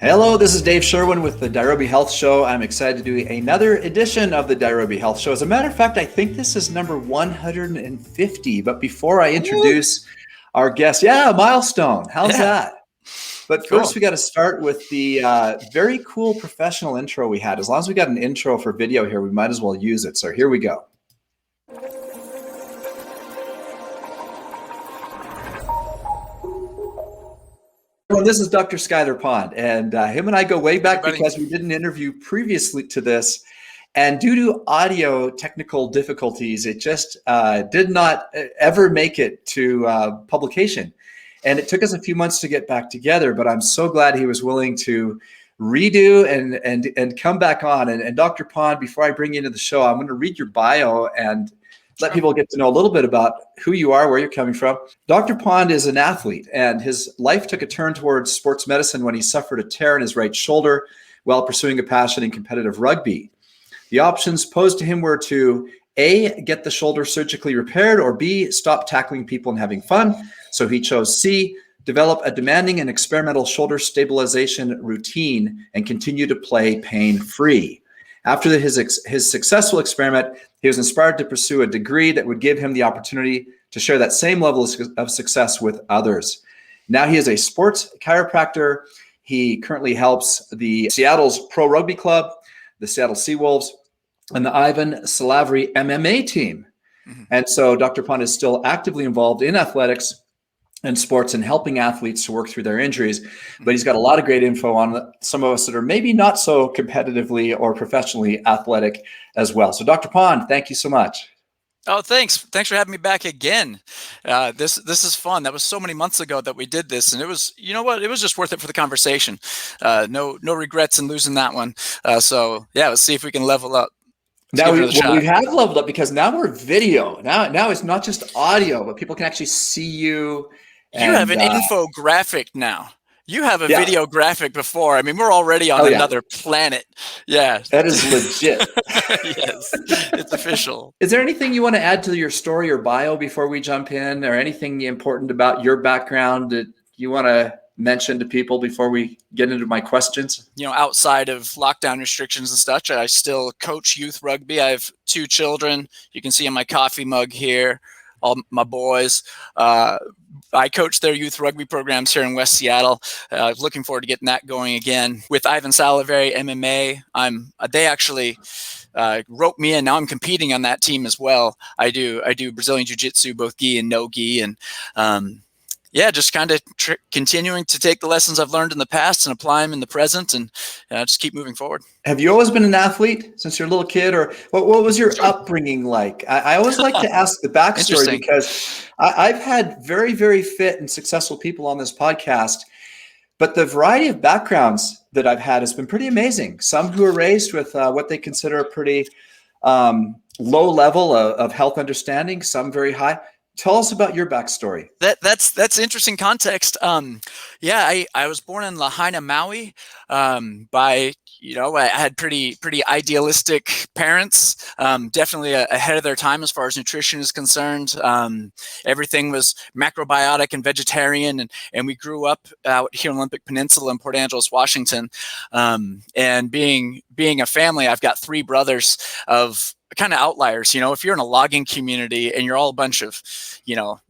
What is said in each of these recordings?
Hello, this is Dave Sherwin with the Nairobi Health Show. I'm excited to do another edition of the Nairobi Health Show. As a matter of fact, I think this is number 150. But before I introduce our guest, milestone. How's that? But first, we got to start with the very cool professional intro we had. As long as we got an intro for video here, we might as well use it. So here we go. Well, this is Dr. Skylar Pond, and him and I go way back because we did an interview previously to this, and due to audio technical difficulties, it just did not ever make it to publication. And it took us a few months to get back together, but I'm so glad he was willing to redo and come back on. And Dr. Pond, before I bring you into the show, I'm going to read your bio and let people get to know a little bit about who you are, where you're coming from. Dr. Pond is an athlete, and his life took a turn towards sports medicine when he suffered a tear in his right shoulder while pursuing a passion in competitive rugby. The options posed to him were to A, get the shoulder surgically repaired, or B, stop tackling people and having fun. So he chose C, develop a demanding and experimental shoulder stabilization routine and continue to play pain-free. After his successful experiment, he was inspired to pursue a degree that would give him the opportunity to share that same level of success with others. Now he is a sports chiropractor. He currently helps the Seattle's Pro Rugby Club, the Seattle Seawolves, and the Ivan Salaverry MMA team. Mm-hmm. And so Dr. Pond is still actively involved in athletics and sports and helping athletes to work through their injuries. But he's got a lot of great info on some of us that are maybe not so competitively or professionally athletic as well. So Dr. Pond, thank you so much. Oh, thanks. Thanks for having me back again. This is fun. That was so many months ago that we did this, and it was, you know what? It was just worth it for the conversation. No regrets in losing that one. So yeah, let's see if we can level up. Now we have leveled up because now we're video. Now it's not just audio, but people can actually see you. You have an infographic now. You have a video graphic before. I mean, we're already on another planet. Yeah. That is legit. Yes, it's official. Is there anything you want to add to your story or bio before we jump in, or anything important about your background that you want to mention to people before we get into my questions? You know, outside of lockdown restrictions and such, I still coach youth rugby. I have 2 children. You can see in my coffee mug here, all my boys. I coach their youth rugby programs here in West Seattle. Looking forward to getting that going again. With Ivan Salaverry MMA, they actually roped me in. Now I'm competing on that team as well. I do Brazilian Jiu Jitsu, both gi and no gi, and just kind of continuing to take the lessons I've learned in the past and apply them in the present, and just keep moving forward. Have you always been an athlete since you're a little kid, or what was your upbringing like? I always like to ask the backstory because I've had very, very fit and successful people on this podcast, but the variety of backgrounds that I've had has been pretty amazing. Some who are raised with what they consider a pretty low level of health understanding, some very high. Tell us about your backstory. That's interesting context. I was born in Lahaina, Maui. I had pretty idealistic parents. Definitely ahead of their time as far as nutrition is concerned. Everything was macrobiotic and vegetarian, and we grew up out here in Olympic Peninsula in Port Angeles, Washington. And being a family, I've got 3 brothers of kind of outliers. You know, if you're in a logging community and you're all a bunch of,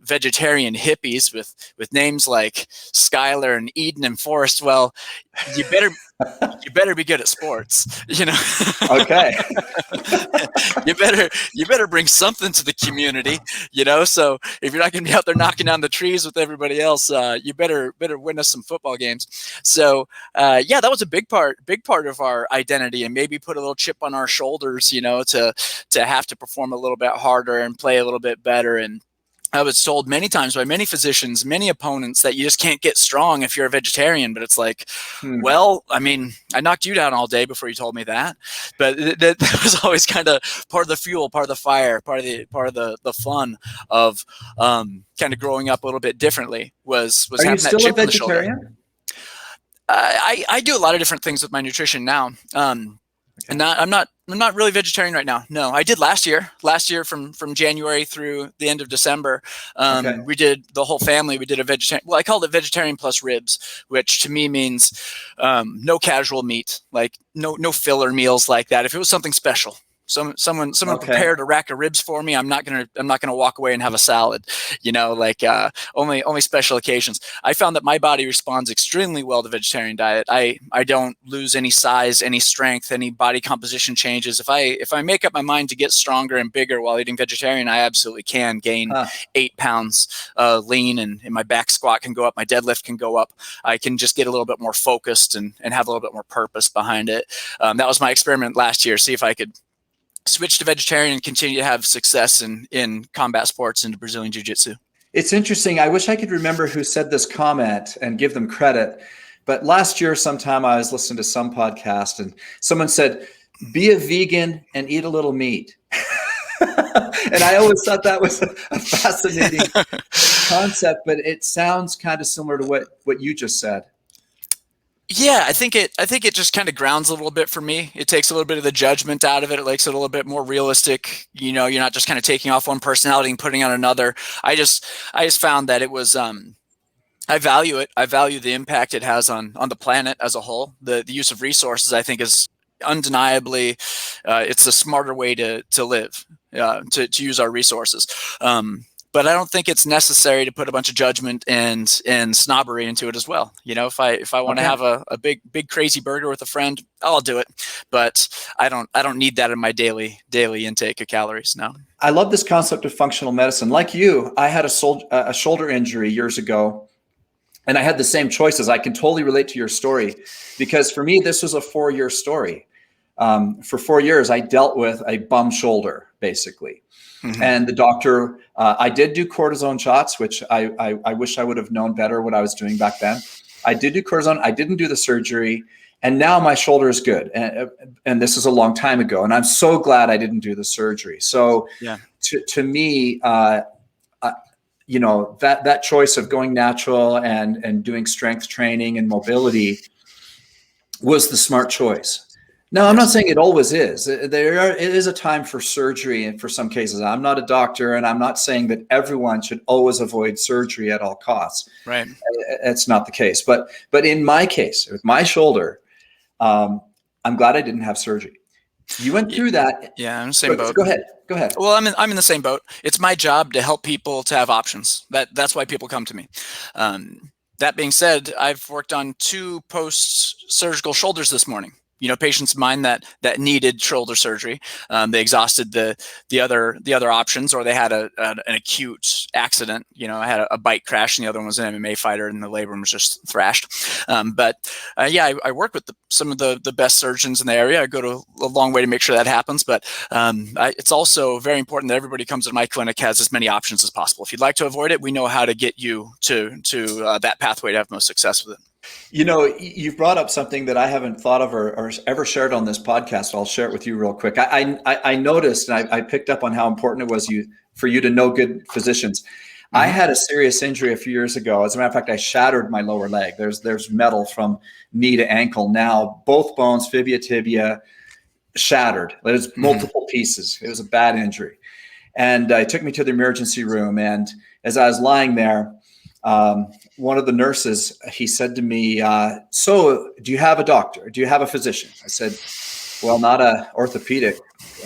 vegetarian hippies with names like Skylar and Eden and Forrest, well, you better be good at sports, Okay. you better bring something to the community, so if you're not going to be out there knocking down the trees with everybody else, you better win us some football games. So that was a big part of our identity, and maybe put a little chip on our shoulders, to have to perform a little bit harder and play a little bit better. And I was told many times by many physicians, many opponents, that you just can't get strong if you're a vegetarian. But it's like, well, I mean, I knocked you down all day before you told me that. But that was always kind of part of the fuel, part of the fire, part of the fun of kind of growing up a little bit differently. Was Are having you still that chip a on the shoulder. vegetarian? I do a lot of different things with my nutrition now. And I'm not not really vegetarian right now. No, I did last year. Last year from January through the end of December, we did, the whole family, we did a vegetarian. Well, I called it vegetarian plus ribs, which to me means no casual meat, like no filler meals like that. If it was something special, someone prepared a rack of ribs for me, I'm not gonna walk away and have a salad, like only special occasions. I found that my body responds extremely well to vegetarian diet. I don't lose any size, any strength, any body composition changes. If I make up my mind to get stronger and bigger while eating vegetarian, I absolutely can gain 8 pounds lean, and my back squat can go up, my deadlift can go up. I can just get a little bit more focused and have a little bit more purpose behind it. That was my experiment last year. See if I could switch to vegetarian and continue to have success in combat sports and Brazilian Jiu Jitsu. It's interesting. I wish I could remember who said this comment and give them credit. But last year sometime I was listening to some podcast and someone said, be a vegan and eat a little meat. And I always thought that was a fascinating concept, but it sounds kind of similar to what you just said. Yeah, I think it just kind of grounds a little bit for me. It takes a little bit of the judgment out of it. It makes it a little bit more realistic. You're not just kind of taking off one personality and putting on another. I just found that it was, I value it. I value the impact it has on the planet as a whole. The use of resources, I think, is undeniably, it's a smarter way to live, to use our resources. But I don't think it's necessary to put a bunch of judgment and snobbery into it as well. If I want to have a big crazy burger with a friend, I'll do it. But I don't need that in my daily intake of calories. No. I love this concept of functional medicine. Like you, I had a shoulder injury years ago, and I had the same choices. I can totally relate to your story because for me, this was a 4-year story. For 4 years, I dealt with a bum shoulder, basically. Mm-hmm. And the doctor, I did do cortisone shots, which I wish I would have known better what I was doing back then. I did do cortisone. I didn't do the surgery. And now my shoulder is good. And this is a long time ago. And I'm so glad I didn't do the surgery. So to me, that choice of going natural and doing strength training and mobility was the smart choice. No, I'm not saying it always is. It is a time for surgery and for some cases. I'm not a doctor, and I'm not saying that everyone should always avoid surgery at all costs. Right. It's not the case. But in my case, with my shoulder, I'm glad I didn't have surgery. You went through that. Yeah, I'm in the same boat. Go ahead. Well, I'm in the same boat. It's my job to help people to have options. That's why people come to me. That being said, I've worked on 2 post-surgical shoulders this morning. Patients of mine that needed shoulder surgery. They exhausted the other options, or they had an acute accident. I had a bike crash, and the other one was an MMA fighter, and the labrum was just thrashed. I work with some of the best surgeons in the area. I go to a long way to make sure that happens. But it's also very important that everybody comes to my clinic has as many options as possible. If you'd like to avoid it, we know how to get you to that pathway to have most success with it. You've brought up something that I haven't thought of or ever shared on this podcast. I'll share it with you real quick. I noticed, and I picked up on how important it was for you to know good physicians. Mm-hmm. I had a serious injury a few years ago. As a matter of fact, I shattered my lower leg. There's metal from knee to ankle now. Both bones, fibia, tibia, shattered. There's multiple pieces. It was a bad injury. And it took me to the emergency room. And as I was lying there, one of the nurses, he said to me, so do you have a doctor? Do you have a physician? I said, well, not a orthopedic.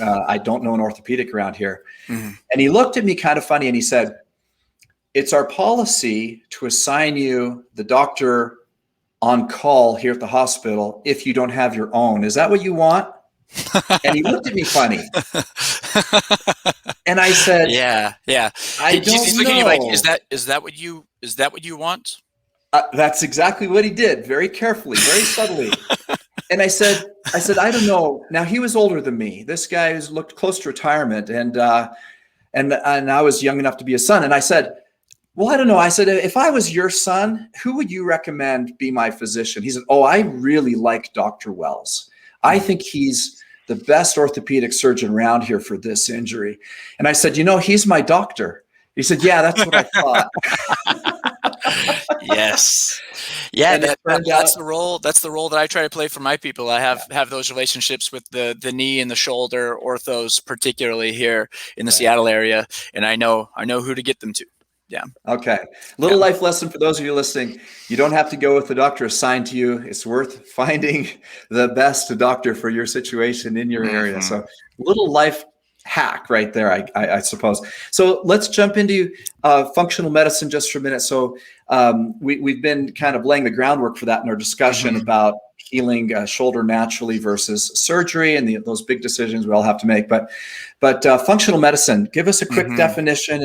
I don't know an orthopedic around here. Mm-hmm. And he looked at me kind of funny and he said, it's our policy to assign you the doctor on call here at the hospital if you don't have your own. Is that what you want? And he looked at me funny. And I said, yeah. He's looking at you like, is that what you want? That's exactly what he did, very carefully, very subtly. And I said, I don't know. Now he was older than me. This guy looked close to retirement, and I was young enough to be his son. And I said, well, I don't know. I said, if I was your son, who would you recommend be my physician? He said, oh, I really like Dr. Wells. I think he's the best orthopedic surgeon around here for this injury. And I said, he's my doctor. He said, yeah, that's what I thought. Yes. Yeah, And it turned that's out, the role. That's the role that I try to play for my people. I have those relationships with the knee and the shoulder orthos, particularly here in the right. Seattle area, and I know who to get them to. Yeah. Okay. Yeah. Little life lesson for those of you listening. You don't have to go with the doctor assigned to you. It's worth finding the best doctor for your situation in your area. Mm-hmm. So little life hack right there, I suppose. So let's jump into functional medicine just for a minute. So we've been kind of laying the groundwork for that in our discussion Mm-hmm. about healing shoulder naturally versus surgery and those big decisions we all have to make. But functional medicine, give us a quick Mm-hmm. definition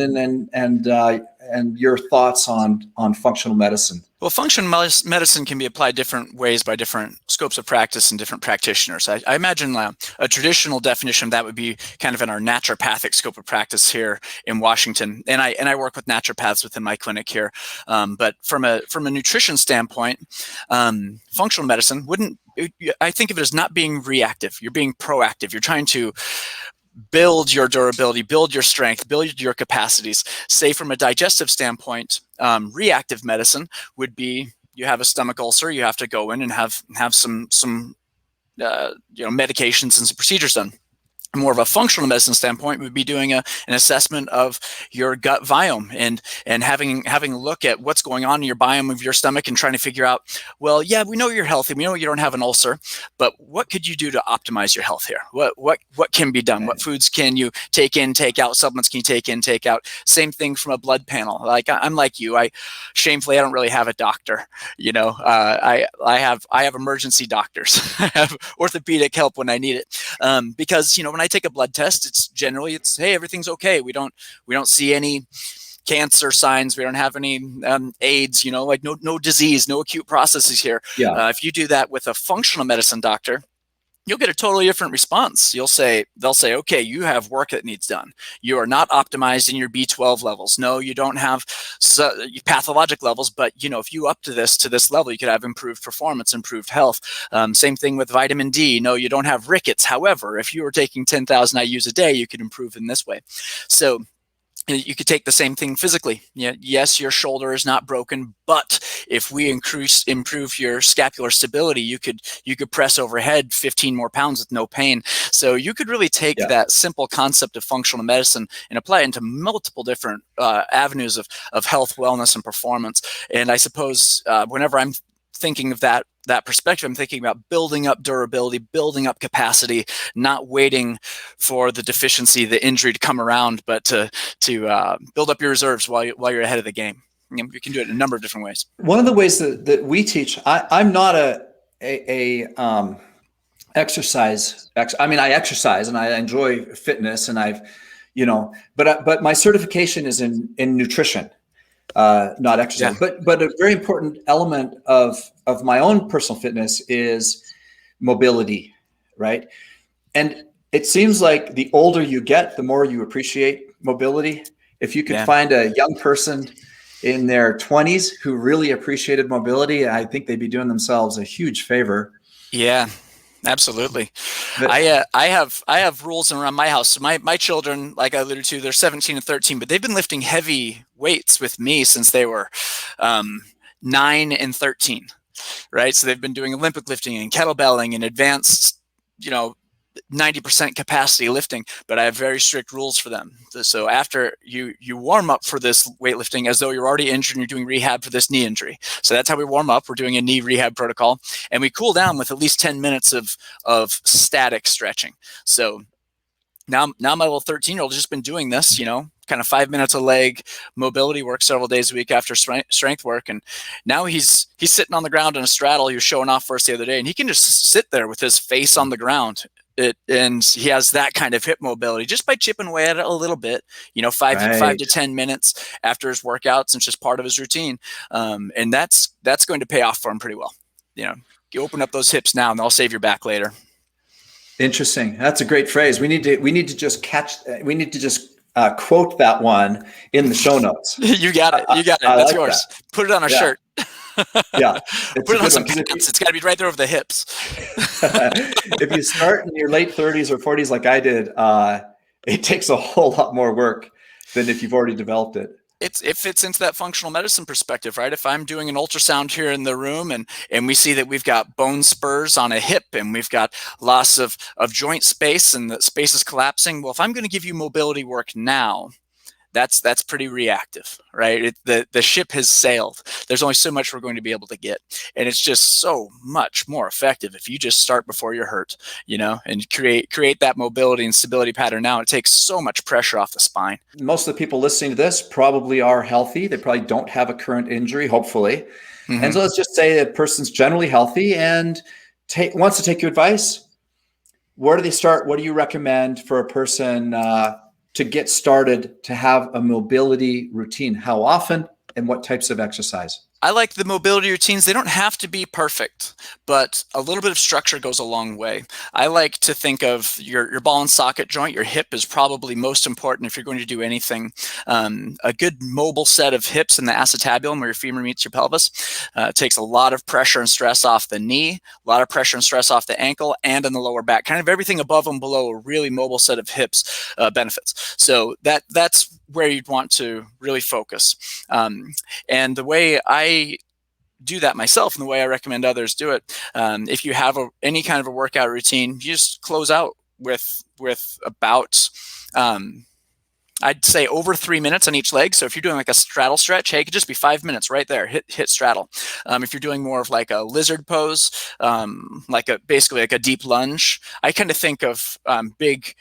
and your thoughts on functional medicine. Well, functional medicine can be applied different ways by different scopes of practice and different practitioners. I imagine a traditional definition of that would be kind of in our naturopathic scope of practice here in Washington, and I work with naturopaths within my clinic here. But from a nutrition standpoint, functional medicine I think of it as not being reactive. You're being proactive. You're trying to build your durability, build your strength, build your capacities. Say from a digestive standpoint, reactive medicine would be you have a stomach ulcer, you have to go in and have some medications and some procedures done. More of a functional medicine standpoint would be doing an assessment of your gut biome and having a look at what's going on in your biome of your stomach and trying to figure out, well, yeah, we know you're healthy, we know you don't have an ulcer, but what could you do to optimize your health here? What can be done? Right. What foods can you take in, take out? Supplements can you take in, take out? Same thing from a blood panel. Like I'm like you, shamefully I don't really have a doctor. I have emergency doctors. I have orthopedic help when I need it, because when I take a blood test, it's hey, everything's okay. We don't see any cancer signs. We don't have any AIDS. Like no disease, no acute processes here. Yeah. If you do that with a functional medicine doctor, you'll get a totally different response. They'll say, okay, you have work that needs done. You are not optimized in your B12 levels. No, you don't have pathologic levels, but if you up to this level, you could have improved performance, improved health. Same thing with vitamin D. No, you don't have rickets. However, if you were taking 10,000 IUs a day, you could improve in this way. So you could take the same thing physically. Yes, your shoulder is not broken, but if we improve your scapular stability, you could press overhead 15 more pounds with no pain. So you could really take that simple concept of functional medicine and apply it into multiple different avenues of health, wellness, and performance. And I suppose whenever I'm thinking of that perspective, I'm thinking about building up durability, building up capacity, not waiting for the deficiency, the injury to come around, but to build up your reserves while you're ahead of the game. You can do it in a number of different ways. One of the ways that we teach, I'm not exercise. I mean, I exercise and I enjoy fitness, and but my certification is in nutrition. Not exercise, but a very important element of my own personal fitness is mobility, right? And it seems like the older you get, the more you appreciate mobility. If you could find a young person in their 20s who really appreciated mobility, I think they'd be doing themselves a huge favor. Yeah. Absolutely. I have rules around my house. My children, like I alluded to, they're 17 and 13, but they've been lifting heavy weights with me since they were 9 and 13, right? So they've been doing Olympic lifting and kettlebelling and advanced, 90% capacity lifting, but I have very strict rules for them. So after you warm up for this weightlifting as though you're already injured and you're doing rehab for this knee injury. So that's how we warm up. We're doing a knee rehab protocol, and we cool down with at least 10 minutes of static stretching. So now my little 13-year-old has just been doing this, kind of 5 minutes of leg mobility work several days a week after strength work. And now he's sitting on the ground in a straddle. He was showing off for us the other day, and he can just sit there with his face on the ground. And he has that kind of hip mobility just by chipping away at it a little bit, 5 to 10 minutes after his workouts. And it's just part of his routine. And that's going to pay off for him pretty well. You open up those hips now and they'll save your back later. Interesting. That's a great phrase. We need to just quote that one in the show notes. You got it. That's like yours. That. Put it on a shirt. Yeah. Put it on some pants. It's got to be right there over the hips. If you start in your late 30s or 40s like I did, it takes a whole lot more work than if you've already developed it. it fits into that functional medicine perspective, right? If I'm doing an ultrasound here in the room and we see that we've got bone spurs on a hip and we've got loss of joint space and the space is collapsing, well, if I'm going to give you mobility work now, that's pretty reactive, right? The ship has sailed. There's only so much we're going to be able to get. And it's just so much more effective if you just start before you're hurt, and create that mobility and stability pattern now. It takes so much pressure off the spine. Most of the people listening to this probably are healthy. They probably don't have a current injury, hopefully. Mm-hmm. And so let's just say a person's generally healthy and wants to take your advice. Where do they start? What do you recommend for a person to get started to have a mobility routine? How often and what types of exercise? I like the mobility routines. They don't have to be perfect, but a little bit of structure goes a long way. I like to think of your ball and socket joint. Your hip is probably most important if you're going to do anything. A good mobile set of hips in the acetabulum where your femur meets your pelvis takes a lot of pressure and stress off the knee, a lot of pressure and stress off the ankle and in the lower back. Kind of everything above and below a really mobile set of hips benefits. So that's where you'd want to really focus. And the way I do that myself and the way I recommend others do it, if you have any kind of a workout routine, you just close out with about, I'd say over 3 minutes on each leg. So if you're doing like a straddle stretch, hey, it could just be 5 minutes right there, hit straddle. If you're doing more of like a lizard pose, basically like a deep lunge, I kind of think of big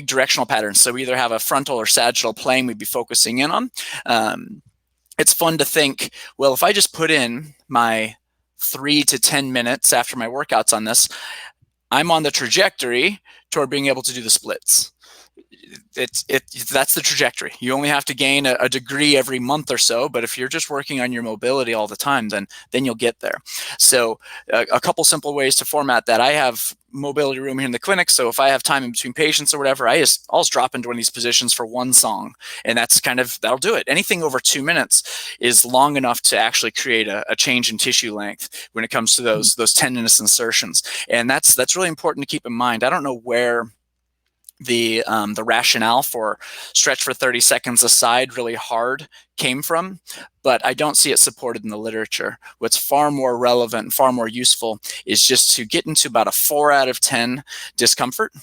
directional patterns. So we either have a frontal or sagittal plane we'd be focusing in on. It's fun to think, well, if I just put in my 3 to 10 minutes after my workouts on this, I'm on the trajectory toward being able to do the splits. That's the trajectory. You only have to gain a degree every month or so, but if you're just working on your mobility all the time, then you'll get there. So a couple simple ways to format that. I have mobility room here in the clinic, so if I have time in between patients or whatever, I'll just drop into one of these positions for one song, and that'll do it. Anything over 2 minutes is long enough to actually create a change in tissue length when it comes to those tendinous insertions, and that's really important to keep in mind. I don't know where the rationale for stretch for 30 seconds aside really hard came from, but I don't see it supported in the literature. What's far more relevant and far more useful is just to get into about a 4 out of 10 discomfort,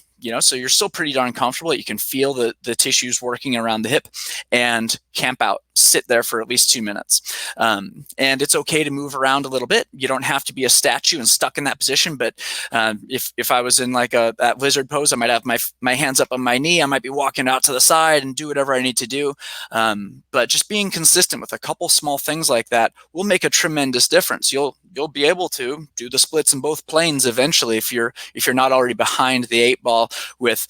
so you're still pretty darn comfortable. You can feel the tissues working around the hip, and camp out, sit there for at least 2 minutes. And it's okay to move around a little bit. You don't have to be a statue and stuck in that position, but if I was in like that lizard pose, I might have my hands up on my knee. I might be walking out to the side and do whatever I need to do. But just being consistent with a couple small things like that will make a tremendous difference. You'll be able to do the splits in both planes eventually if you're not already behind the 8 ball with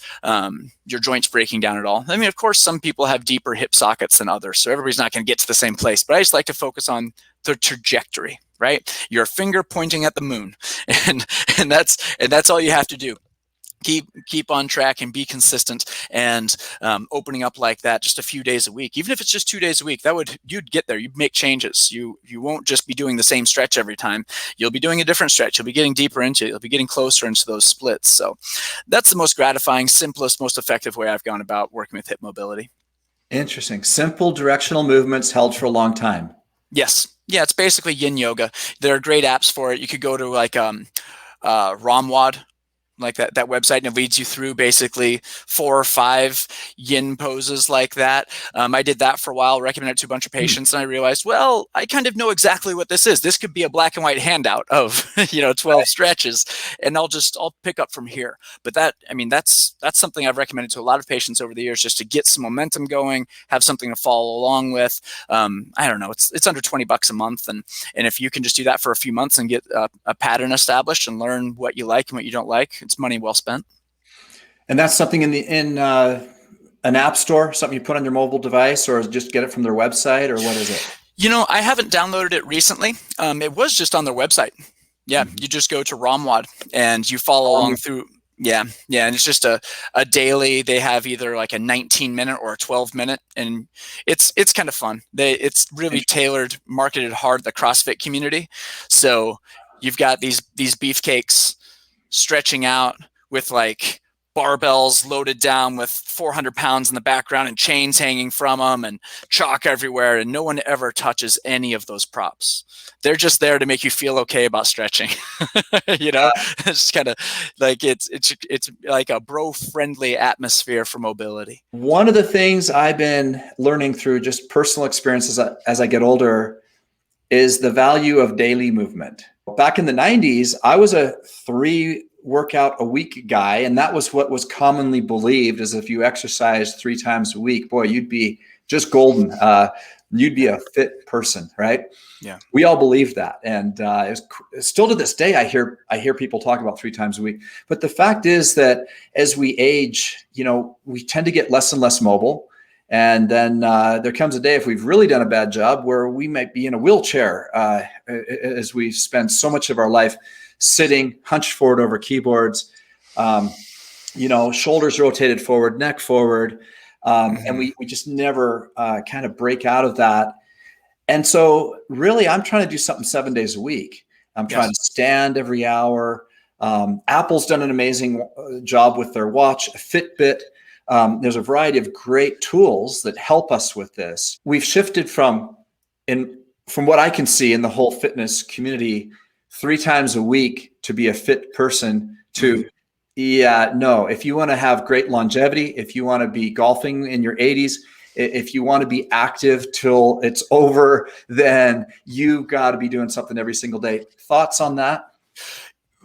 your joints breaking down at all. I mean, of course, some people have deeper hip sockets than others, so everybody's not going to get to the same place. But I just like to focus on the trajectory, right? Your finger pointing at the moon, and that's all you have to do. Keep on track and be consistent, and opening up like that just a few days a week, even if it's just 2 days a week, you'd get there. You'd make changes. You won't just be doing the same stretch every time. You'll be doing a different stretch. You'll be getting deeper into it. You'll be getting closer into those splits. So that's the most gratifying, simplest, most effective way I've gone about working with hip mobility. Interesting. Simple directional movements held for a long time. Yes. Yeah, it's basically Yin Yoga. There are great apps for it. You could go to like Ramwad, like that website, and it leads you through basically 4 or 5 yin poses like that. I did that for a while, recommended it to a bunch of patients, and I realized, well, I kind of know exactly what this is. This could be a black and white handout of 12 stretches, and I'll pick up from here. But that's something I've recommended to a lot of patients over the years, just to get some momentum going, have something to follow along with. I don't know, it's under $20 a month, and if you can just do that for a few months and get a pattern established and learn what you like and what you don't like, it's money well spent. And that's something in an app store, something you put on your mobile device, or just get it from their website, or what is it? I haven't downloaded it recently. It was just on their website. Yeah, You just go to Ramwad and you follow along through. Yeah, and it's just a daily. They have either like a 19-minute or a 12-minute, and it's kind of fun. It's really tailored, marketed hard the CrossFit community. So you've got these beefcakes stretching out with like barbells loaded down with 400 pounds in the background and chains hanging from them and chalk everywhere, and no one ever touches any of those props. They're just there to make you feel okay about stretching. It's kind of like it's like a bro-friendly atmosphere for mobility. One of the things I've been learning through just personal experiences as I get older is the value of daily movement. Back in the 90s, I was a 3 workout a week guy, and that was what was commonly believed, is if you exercise 3 times a week, boy, you'd be just golden. You'd be a fit person, right? Yeah, we all believe that, and still to this day, I hear people talk about 3 times a week. But the fact is that as we age, we tend to get less and less mobile. And then there comes a day, if we've really done a bad job, where we might be in a wheelchair as we spend so much of our life sitting, hunched forward over keyboards, shoulders rotated forward, neck forward, and we just never kind of break out of that. And so really, I'm trying to do something 7 days a week. I'm trying to stand every hour. Apple's done an amazing job with their watch, Fitbit. There's a variety of great tools that help us with this. We've shifted from what I can see in the whole fitness community, 3 times a week to be a fit person to, if you want to have great longevity, if you want to be golfing in your 80s, if you want to be active till it's over, then you've got to be doing something every single day. Thoughts on that?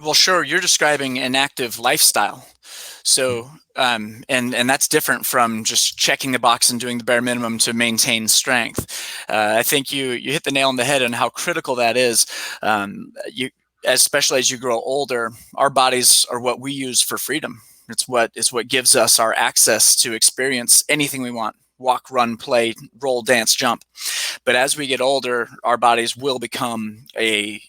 Well, sure. You're describing an active lifestyle. So, and that's different from just checking the box and doing the bare minimum to maintain strength. I think you hit the nail on the head on how critical that is. Especially as you grow older, our bodies are what we use for freedom. It's what gives us our access to experience anything we want. Walk, run, play, roll, dance, jump. But as we get older, our bodies will become a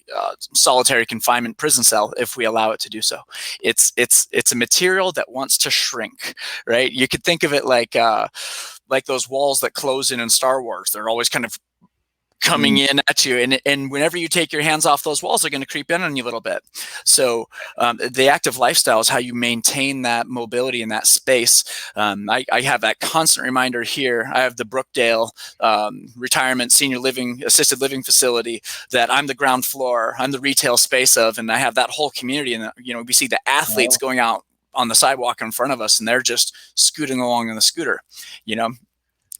solitary confinement prison cell if we allow it to do so. It's a material that wants to shrink, right? You could think of it like those walls that close in Star Wars. They're always kind of coming in at you, and whenever you take your hands off those walls, they're going to creep in on you a little bit. So the active lifestyle is how you maintain that mobility in that space. I have that constant reminder here. I have the Brookdale retirement senior living assisted living facility that I'm the ground floor, I'm the retail space of, and I have that whole community. And we see the athletes going out on the sidewalk in front of us, and they're just scooting along on the scooter,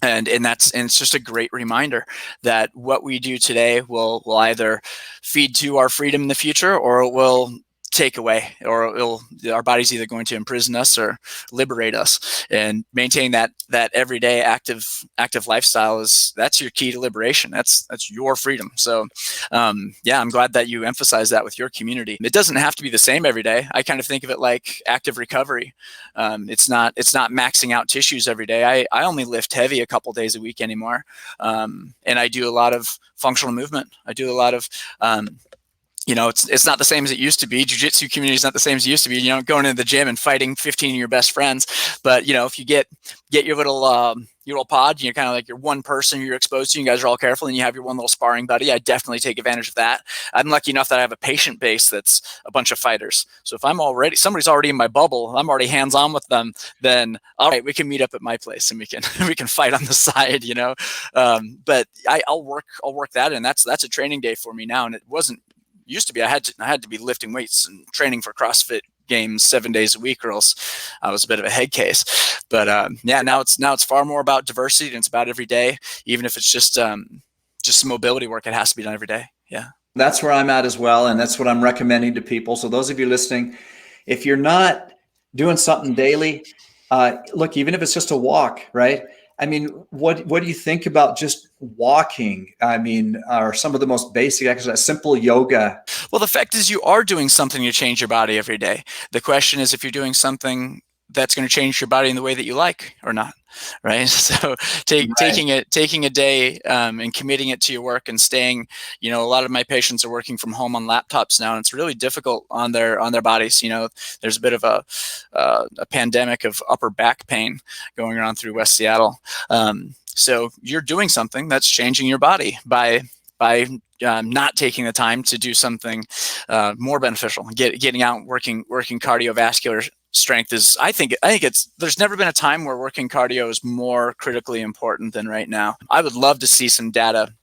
And it's just a great reminder that what we do today will either feed to our freedom in the future, or it will take away, or our body's either going to imprison us or liberate us. And maintain that everyday active lifestyle that's your key to liberation. That's your freedom. So I'm glad that you emphasize that with your community. It doesn't have to be the same every day. I kind of think of it like active recovery. It's not maxing out tissues every day. I only lift heavy a couple days a week anymore, and I do a lot of functional movement. I do a lot of it's not the same as it used to be. Jiu-jitsu community is not the same as it used to be. Going into the gym and fighting 15 of your best friends. But if you get your little pod, kind of like your one person you're exposed to, you guys are all careful, and you have your one little sparring buddy. I definitely take advantage of that. I'm lucky enough that I have a patient base that's a bunch of fighters. So if somebody's already in my bubble, I'm already hands on with them, then all right, we can meet up at my place and we can fight on the side, But I'll work that, and that's a training day for me now. And it used to be I had to be lifting weights and training for CrossFit games 7 days a week, or else I was a bit of a head case. But now it's far more about diversity, and it's about every day. Even if it's just some mobility work, it has to be done every day. Yeah, that's where I'm at as well, and that's what I'm recommending to people. So those of you listening, if you're not doing something daily, look, even if it's just a walk, right? I mean, what do you think about just walking? I mean, or some of the most basic exercise, simple yoga? Well, the fact is you are doing something to change your body every day. The question is if you're doing something that's going to change your body in the way that you like or not, right? So taking a day and committing it to your work and staying, a lot of my patients are working from home on laptops now, and it's really difficult on their bodies. There's a bit of a pandemic of upper back pain going around through West Seattle. So you're doing something that's changing your body by by not taking the time to do something more beneficial. Getting out and working cardiovascular strength is, I think there's never been a time where working cardio is more critically important than right now. I would love to see some data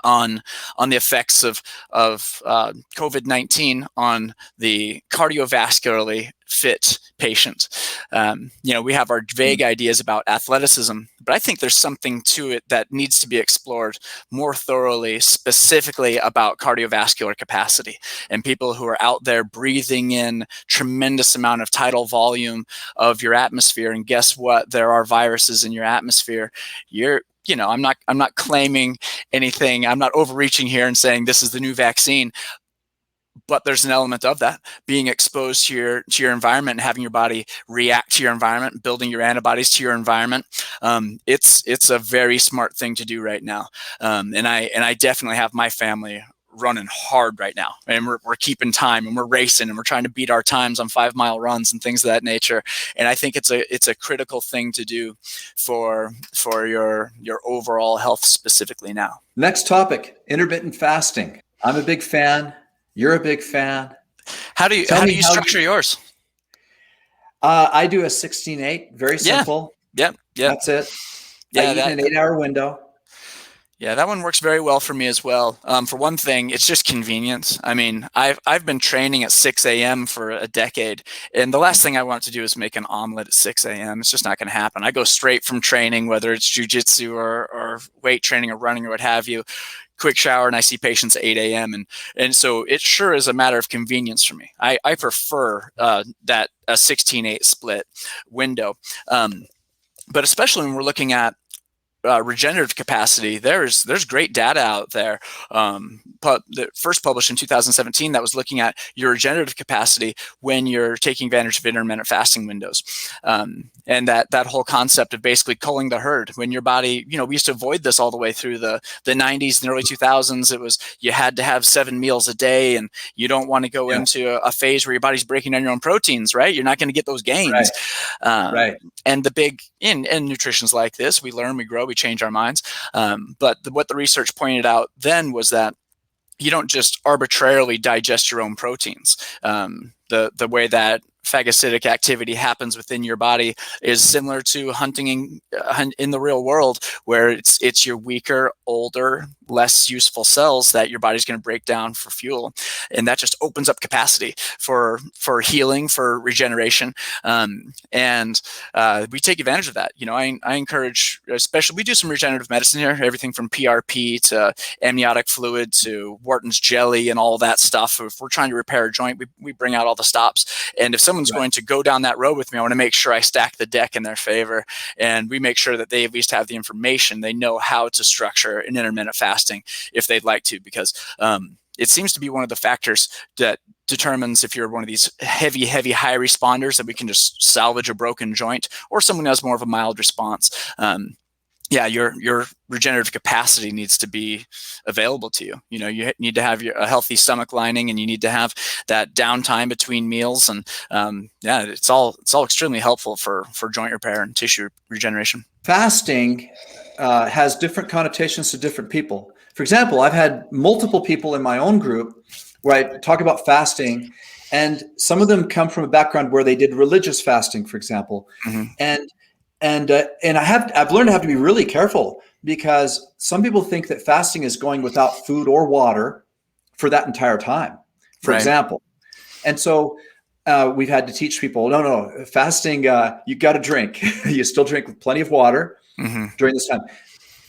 on the effects of COVID-19 on the cardiovascularly fit patient. We have our vague ideas about athleticism, but I think there's something to it that needs to be explored more thoroughly, specifically about cardiovascular capacity and people who are out there breathing in tremendous amount of tidal volume of your atmosphere. And guess what? There are viruses in your atmosphere. I'm not claiming anything. I'm not overreaching here and saying this is the new vaccine, but there's an element of that, being exposed to your environment and having your body react to your environment, building your antibodies to your environment. It's a very smart thing to do right now. And I definitely have my family running hard right now, and we're keeping time, and we're racing, and we're trying to beat our times on 5-mile runs and things of that nature. And I think it's a critical thing to do for your overall health specifically now. Next topic, intermittent fasting. I'm a big fan. You're a big fan. How do you structure yours? I do a 16-8, very simple. Yep. That's it. I eat in an 8-hour window. Yeah, that one works very well for me as well. For one thing, it's just convenience. I mean, I've been training at 6 a.m. for a decade, and the last thing I want to do is make an omelet at 6 a.m. It's just not going to happen. I go straight from training, whether it's jiu-jitsu or weight training or running or what have you, quick shower, and I see patients at 8 a.m. And so it sure is a matter of convenience for me. I prefer that a 16-8 split window. But especially when we're looking at regenerative capacity, there's great data out there. The first published in 2017 that was looking at your regenerative capacity when you're taking advantage of intermittent fasting windows. And that whole concept of basically culling the herd when your body, we used to avoid this all the way through the 90s and early 2000s. It was, you had to have 7 meals a day, and you don't want to go into a phase where your body's breaking down your own proteins, right? You're not going to get those gains. Right. And the big, in nutrition's like this, we learn, we grow, we change our minds. But what the research pointed out then was that you don't just arbitrarily digest your own proteins. The way that phagocytic activity happens within your body is similar to hunting in the real world, where it's your weaker, older, less useful cells that your body's going to break down for fuel, and that just opens up capacity for healing, for regeneration, and we take advantage of that. I encourage, especially, we do some regenerative medicine here, everything from PRP to amniotic fluid to Wharton's jelly and all that stuff. If we're trying to repair a joint, we bring out all the stops, and if someone's going to go down that road with me, I want to make sure I stack the deck in their favor, and we make sure that they at least have the information, they know how to structure an intermittent fasting if they'd like to, because it seems to be one of the factors that determines if you're one of these heavy high responders that we can just salvage a broken joint, or someone who has more of a mild response. Your regenerative capacity needs to be available to you. You need to have a healthy stomach lining, and you need to have that downtime between meals. And it's all extremely helpful for joint repair and tissue regeneration. Fasting has different connotations to different people. For example, I've had multiple people in my own group where I talk about fasting, and some of them come from a background where they did religious fasting, for example. Mm-hmm. And I've learned to have to be really careful, because some people think that fasting is going without food or water for that entire time, for example. And so we've had to teach people, no, fasting, you got to drink. You still drink with plenty of water during this time.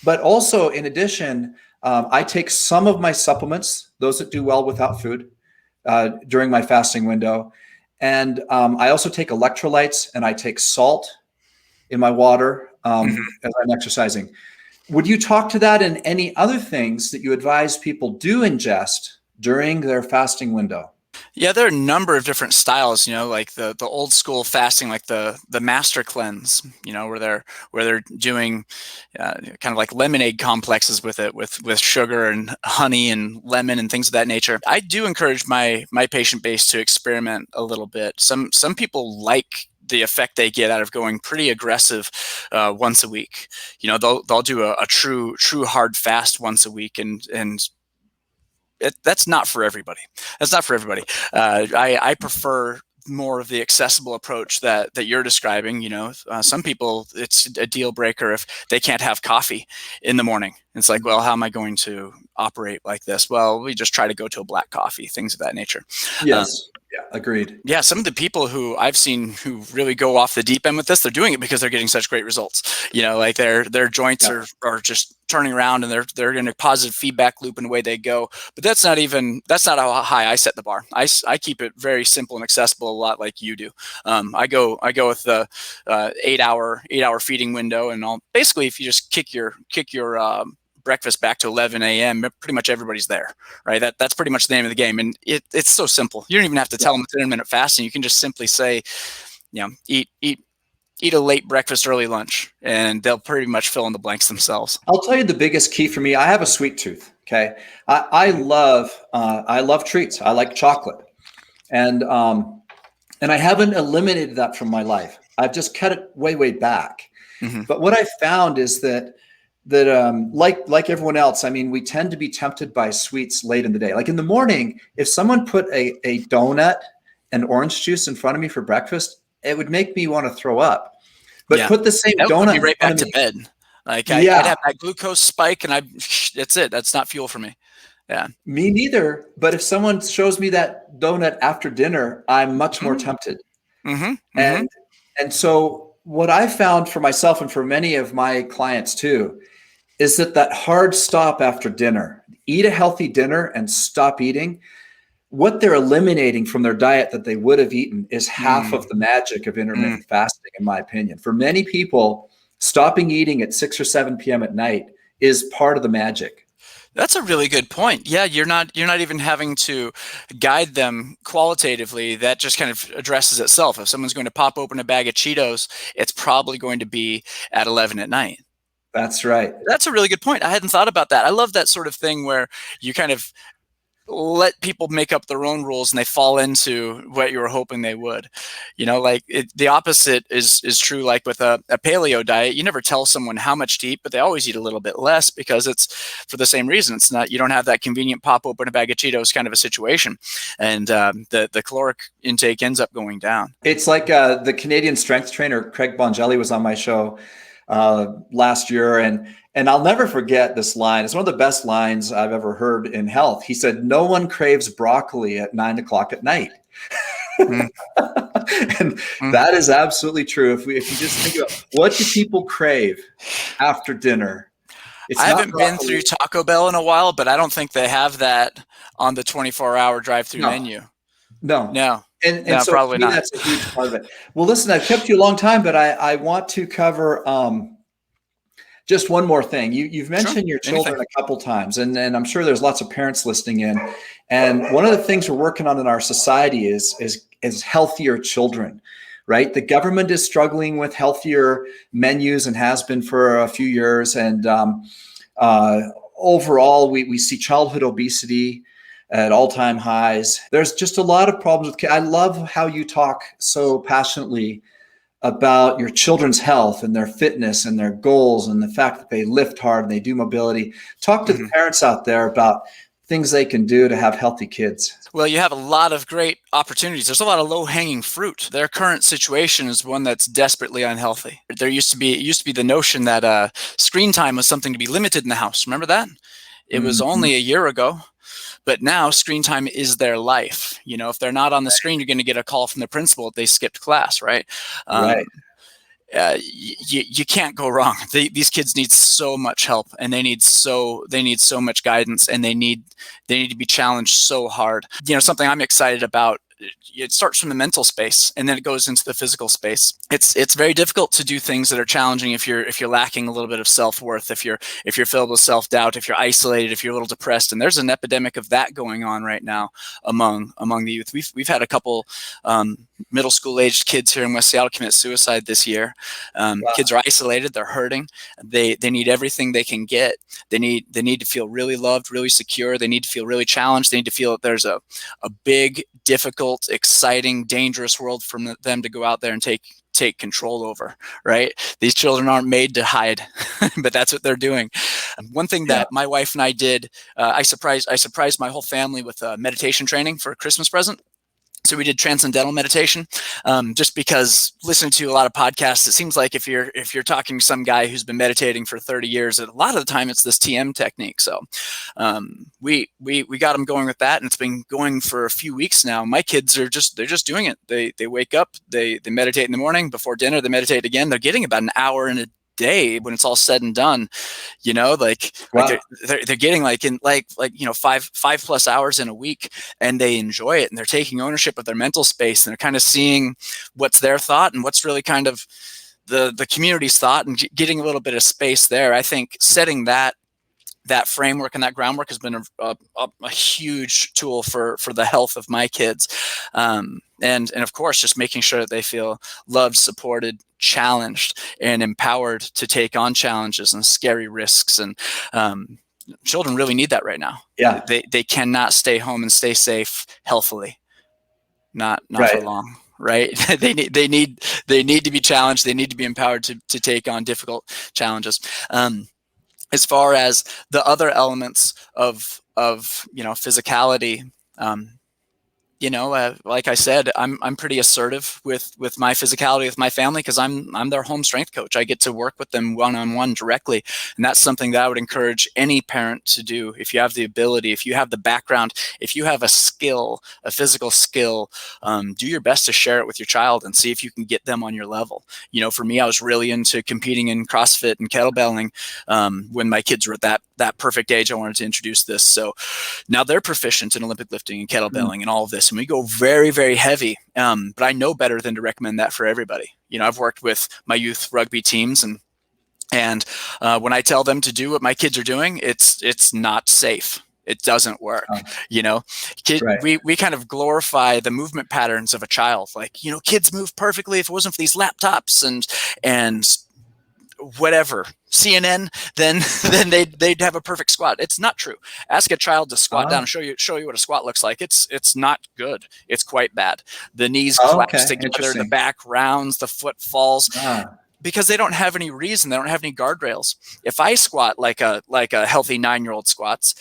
But also, in addition, I take some of my supplements, those that do well without food, during my fasting window. And I also take electrolytes, and I take salt in my water as I'm exercising. Would you talk to that and any other things that you advise people do ingest during their fasting window? Yeah, there are a number of different styles, like the old school fasting, like the master cleanse, where they're doing kind of like lemonade complexes with it, with sugar and honey and lemon and things of that nature. I do encourage my patient base to experiment a little bit. Some people like the effect they get out of going pretty aggressive once a week. They'll do a true hard fast once a week, and that's not for everybody. That's not for everybody. I prefer more of the accessible approach that you're describing. Some people, it's a deal breaker if they can't have coffee in the morning. It's like, well, how am I going to operate like this? Well, we just try to go to a black coffee, things of that nature. Yes. Yeah, agreed. Yeah, some of the people who I've seen who really go off the deep end with this, they're doing it because they're getting such great results. Like their joints are just turning around, and they're in a positive feedback loop in the way they go. But that's not how high I set the bar. I keep it very simple and accessible, a lot like you do. I go with the 8-hour feeding window, and I'll basically, if you just kick your breakfast back to 11 a.m., pretty much everybody's there, right? That's pretty much the name of the game. And it's so simple. You don't even have to tell them it's intermittent fasting. You can just simply say, eat a late breakfast, early lunch, and they'll pretty much fill in the blanks themselves. I'll tell you the biggest key for me. I have a sweet tooth. Okay. I love treats. I like chocolate, and I haven't eliminated that from my life. I've just cut it way back. Mm-hmm. But what I found is that like everyone else, I mean, we tend to be tempted by sweets late in the day. Like in the morning, if someone put a donut and orange juice in front of me for breakfast, it would make me want to throw up. But put the same donut, put me right back to bed. Like I'd have that glucose spike, and that's it. That's not fuel for me. Yeah, me neither. But if someone shows me that donut after dinner, I'm much more tempted. Mm-hmm. And so what I found for myself and for many of my clients too, is that hard stop after dinner, eat a healthy dinner and stop eating. What they're eliminating from their diet that they would have eaten is half of the magic of intermittent fasting, in my opinion. For many people, stopping eating at 6 or 7 p.m. at night is part of the magic. That's a really good point. Yeah, you're not even having to guide them qualitatively. That just kind of addresses itself. If someone's going to pop open a bag of Cheetos, it's probably going to be at 11 at night. That's right. That's a really good point. I hadn't thought about that. I love that sort of thing where you kind of let people make up their own rules and they fall into what you were hoping they would. The opposite is true. Like with a paleo diet, you never tell someone how much to eat, but they always eat a little bit less because it's for the same reason. It's not, you don't have that convenient pop open a bag of Cheetos kind of a situation. And the caloric intake ends up going down. It's like the Canadian strength trainer, Craig Bongelli, was on my show last year, and I'll never forget this line. It's one of the best lines I've ever heard in health. He said, "No one craves broccoli at 9 o'clock at night." And that is absolutely true. If you just think about what do people crave after dinner? I haven't been through Taco Bell in a while, but I don't think they have that on the 24-hour drive-through menu. No. And so probably not. That's a huge part of it. Well, listen, I've kept you a long time, but I want to cover just one more thing. You've mentioned your children a couple times, and I'm sure there's lots of parents listening in. And one of the things we're working on in our society is healthier children, right? The government is struggling with healthier menus and has been for a few years. And overall, we see childhood obesity at all-time highs. There's just a lot of problems with kids. I love how you talk so passionately about your children's health and their fitness and their goals and the fact that they lift hard and they do mobility. Talk to the parents out there about things they can do to have healthy kids. Well, you have a lot of great opportunities. There's a lot of low-hanging fruit. Their current situation is one that's desperately unhealthy. It used to be the notion that screen time was something to be limited in the house. Remember that? It was only a year ago. But now screen time is their life. If they're not on the screen, you're going to get a call from the principal if they skipped class, right? Right. You can't go wrong. These kids need so much help, and they need so much guidance, and they need to be challenged so hard. Something I'm excited about. It starts from the mental space and then it goes into the physical space. It's very difficult to do things that are challenging if you're lacking a little bit of self-worth, if you're filled with self-doubt, if you're isolated, if you're a little depressed. And there's an epidemic of that going on right now among the youth. We've had a couple middle school aged kids here in West Seattle commit suicide this year. Wow. Kids are isolated, they're hurting. They need everything they can get. They need to feel really loved, really secure. They need to feel really challenged. They need to feel that there's a big, difficult, exciting, dangerous world for them to go out there and take control over, right? These children aren't made to hide, but that's what they're doing. One thing that my wife and I did, I surprised my whole family with meditation training for a Christmas present. So we did Transcendental Meditation, just because listening to a lot of podcasts, it seems like if you're talking to some guy who's been meditating for 30 years, a lot of the time it's this TM technique. So we got them going with that, and it's been going for a few weeks now. My kids they're just doing it. They wake up, they meditate in the morning, before dinner they meditate again. They're getting about an hour in a day when it's all said and done, like they're getting like 5+ hours in a week, and they enjoy it, and they're taking ownership of their mental space, and they're kind of seeing what's their thought and what's really kind of the community's thought, and getting a little bit of space there. I think setting that framework and that groundwork has been a huge tool for the health of my kids. And of course, just making sure that they feel loved, supported, challenged, and empowered to take on challenges and scary risks. And children really need that right now. Yeah. They cannot stay home and stay safe healthily. Not Right. for long. Right. They need to be challenged. They need to be empowered to take on difficult challenges. As far as the other elements of physicality, like I said, I'm pretty assertive with my physicality with my family, because I'm their home strength coach. I get to work with them one-on-one directly, and that's something that I would encourage any parent to do. If you have the ability, if you have the background, if you have a skill, a physical skill, do your best to share it with your child and see if you can get them on your level. For me, I was really into competing in CrossFit and kettlebelling when my kids were at that perfect age. I wanted to introduce this, so now they're proficient in Olympic lifting and kettlebelling and all of this. And we go very, very heavy. But I know better than to recommend that for everybody. I've worked with my youth rugby teams, and when I tell them to do what my kids are doing, it's not safe. It doesn't work. Right. We kind of glorify the movement patterns of a child. Kids move perfectly. If it wasn't for these laptops and whatever CNN, then they'd have a perfect squat. It's not true. Ask a child to squat down and show you what a squat looks like. It's not good. It's quite bad. The knees collapse together, the back rounds, the foot falls. Because they don't have any reason. They don't have any guardrails. If I squat like a healthy 9-year-old squats,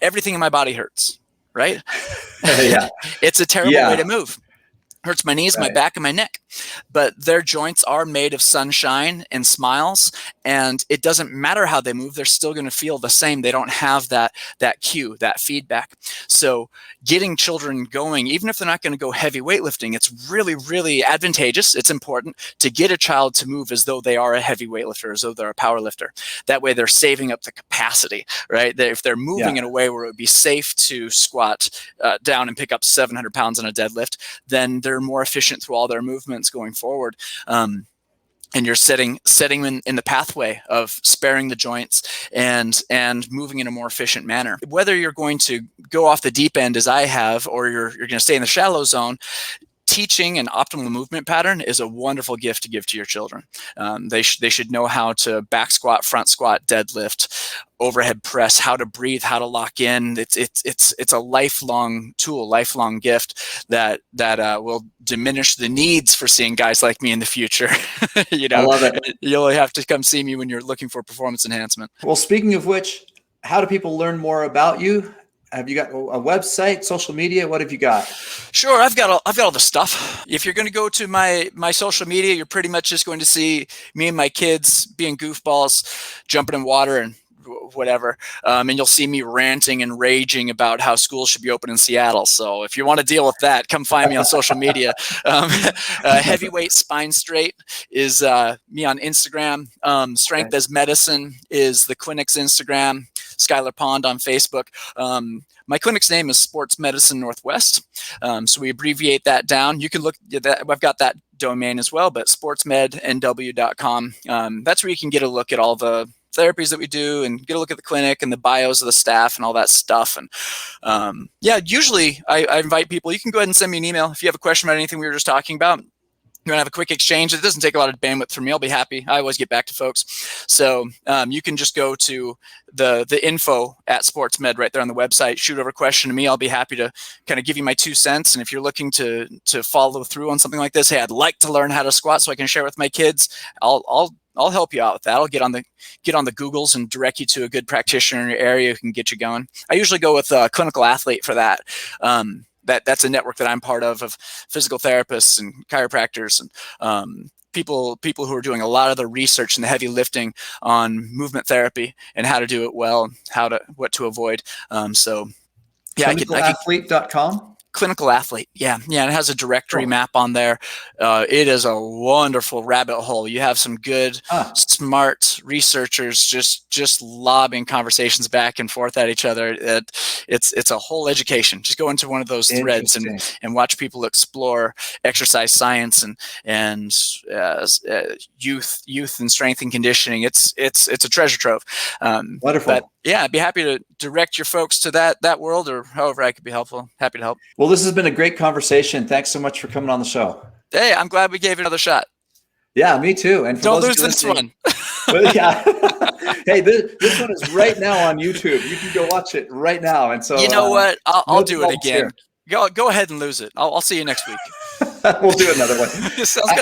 everything in my body hurts, right? Yeah. It's a terrible way to move. Hurts my knees, my back, and my neck. But their joints are made of sunshine and smiles, and it doesn't matter how they move. They're still going to feel the same. They don't have that cue, that feedback. So getting children going, even if they're not going to go heavy weightlifting, it's really, really advantageous. It's important to get a child to move as though they are a heavy weightlifter, as though they're a power lifter. That way they're saving up the capacity, right? If they're moving in a way where it would be safe to squat down and pick up 700 pounds on a deadlift, then they're more efficient through all their movements going forward. And you're setting in the pathway of sparing the joints and moving in a more efficient manner. Whether you're going to go off the deep end as I have, or you're going to stay in the shallow zone, teaching an optimal movement pattern is a wonderful gift to give to your children. They should know how to back squat, front squat, deadlift, overhead press, how to breathe, how to lock in. It's a lifelong tool, lifelong gift that will diminish the needs for seeing guys like me in the future. I love it. You'll have to come see me when you're looking for performance enhancement. Well, speaking of which, how do people learn more about you? Have you got a website, social media? What have you got? Sure, I've got all the stuff. If you're going to go to my social media, you're pretty much just going to see me and my kids being goofballs, jumping in water and whatever. And you'll see me ranting and raging about how schools should be open in Seattle. So if you want to deal with that, come find me on social media. Heavyweight Spine Straight is me on Instagram. Strength as Medicine is the clinic's Instagram. Skylar Pond on Facebook. My clinic's name is Sports Medicine Northwest. So we abbreviate that down. You can look at that. I've got that domain as well, but sportsmednw.com. That's where you can get a look at all the therapies that we do and get a look at the clinic and the bios of the staff and all that stuff. And yeah, usually I invite people. You can go ahead and send me an email if you have a question about anything we were just talking about. You want to have a quick exchange. It doesn't take a lot of bandwidth for me. I'll be happy. I always get back to folks. So you can just go to the info at SportsMed right there on the website, shoot over a question to me. I'll be happy to kind of give you my 2 cents. And if you're looking to follow through on something like this, hey, I'd like to learn how to squat so I can share with my kids, I'll help you out with that. I'll get on the Googles and direct you to a good practitioner in your area who can get you going. I usually go with a clinical athlete for that. That's a network that I'm part of physical therapists and chiropractors and people who are doing a lot of the research and the heavy lifting on movement therapy and how to do it well, what to avoid. So yeah, clinicalathlete.com. Clinical athlete. Yeah. It has a directory map on there. It is a wonderful rabbit hole. You have some good, smart researchers just lobbing conversations back and forth at each other. It's a whole education. Just go into one of those threads and watch people explore exercise science and youth and strength and conditioning. It's a treasure trove. Wonderful. But yeah, I'd be happy to direct your folks to that world, or however I could be helpful. Happy to help. Well, this has been a great conversation. Thanks so much for coming on the show. Hey, I'm glad we gave it another shot. Yeah, me too. And don't lose this one. Well, yeah. Hey, this one is right now on YouTube. You can go watch it right now. And so you know what? I'll do it again. Go ahead and lose it. I'll see you next week. We'll do another one.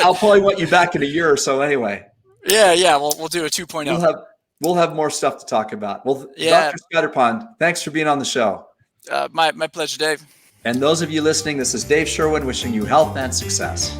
I'll probably want you back in a year or so anyway. Yeah. We'll do a 2.0. We'll have more stuff to talk about. Well, yeah. Dr. Scatterpond, thanks for being on the show. My pleasure, Dave. And those of you listening, this is Dave Sherwin wishing you health and success.